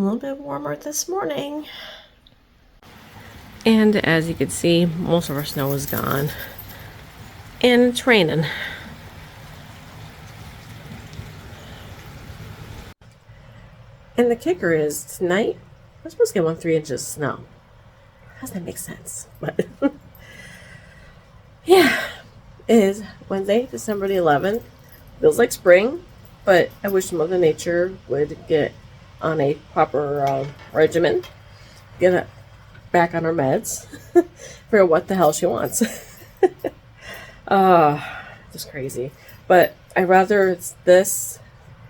little bit warmer this morning. And as you can see, most of our snow is gone. And it's raining. And the kicker is, tonight, we're supposed to get 3 inches of snow. How does that make sense? But yeah, it is Wednesday, December the 11th. Feels like spring, but I wish Mother Nature would get on a proper regimen, get back on her meds, for what the hell she wants. Just crazy. But I'd rather it's this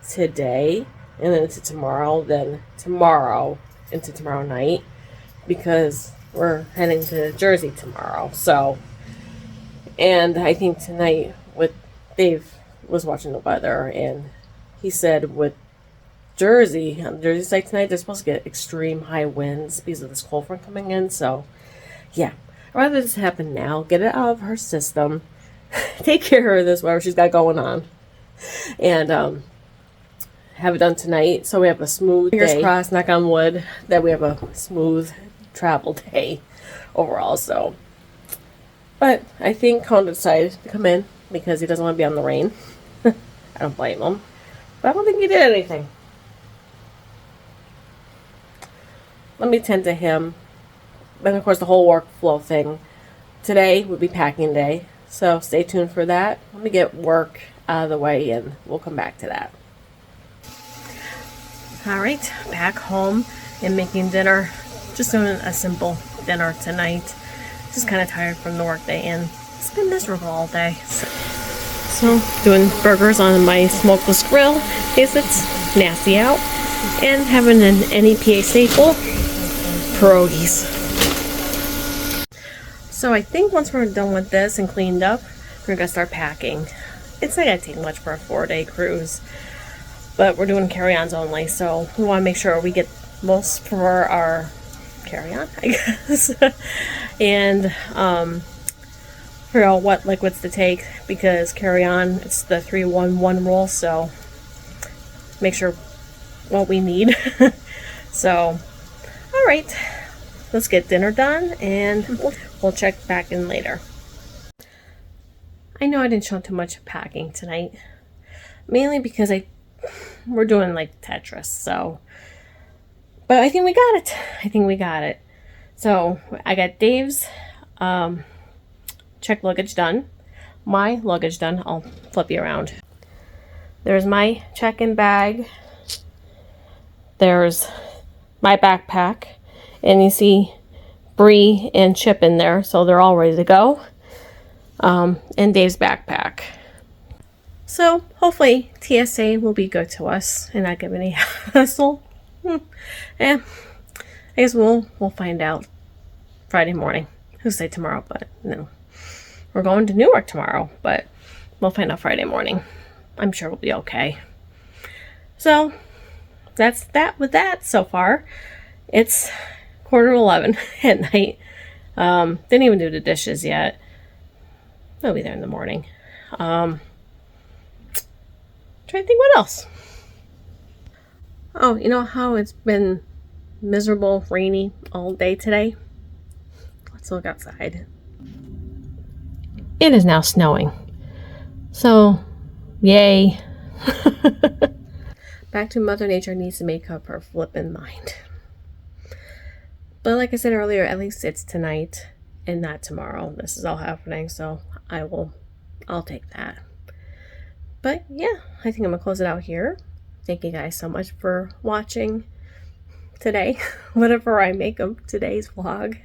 today and then into tomorrow than tomorrow into tomorrow night, because we're heading to Jersey tomorrow. So, and I think tonight with Dave was watching the weather, and he said with Jersey, on the Jersey side tonight, they're supposed to get extreme high winds because of this cold front coming in. So, yeah, I'd rather this happen now, get it out of her system, take care of this, whatever she's got going on, and have it done tonight so we have a smooth day. Fingers crossed, knock on wood, that we have a smooth travel day overall. So, but I think Colin decided to come in because he doesn't want to be on the rain. I don't blame him, but I don't think he did anything. Let me tend to him. And of course the whole workflow thing. Today would be packing day, so stay tuned for that. Let me get work out of the way and we'll come back to that. Alright, back home and making dinner. Just doing a simple dinner tonight. Just kind of tired from the work day and it's been miserable all day. So doing burgers on my smokeless grill because it's nasty out. And having an NEPA staple, pierogies. So I think once we're done with this and cleaned up, we're gonna start packing. It's not gonna take much for a 4-day cruise, but we're doing carry-ons only, so we want to make sure we get most for our carry-on, I guess, and figure out what liquids to take, because carry-on, it's the 3-1-1 rule, so make sure what we need. So, all right, let's get dinner done and we'll check back in later. I know I didn't show too much packing tonight, mainly because we're doing like Tetris, so, but I think we got it. So I got Dave's check luggage done, my luggage done. I'll flip you around. There's my check-in bag, there's my backpack, and you see Bree and Chip in there, so they're all ready to go, and Dave's backpack. So hopefully TSA will be good to us and not give any hassle. Yeah, I guess we'll find out Friday morning. Who'll say tomorrow? But no, we're going to Newark tomorrow, but we'll find out Friday morning. I'm sure we'll be okay. So that's that with that so far. It's 11:15 at night. Didn't even do the dishes yet. They'll be there in the morning. Trying to think what else. Oh, you know how it's been miserable, rainy all day today? Let's look outside. It is now snowing. So, yay. Back to Mother Nature needs to make up her flippin' mind. But like I said earlier, at least it's tonight and not tomorrow. This is all happening, so I'll take that. But yeah, I think I'm gonna close it out here. Thank you guys so much for watching today, whatever I make of today's vlog.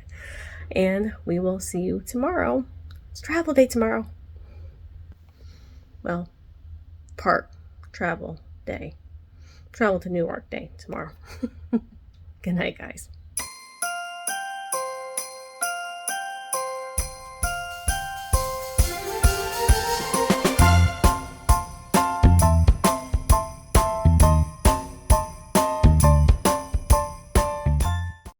And we will see you tomorrow. It's travel day tomorrow. Well, part travel day. Travel to Newark day tomorrow. Good night, guys.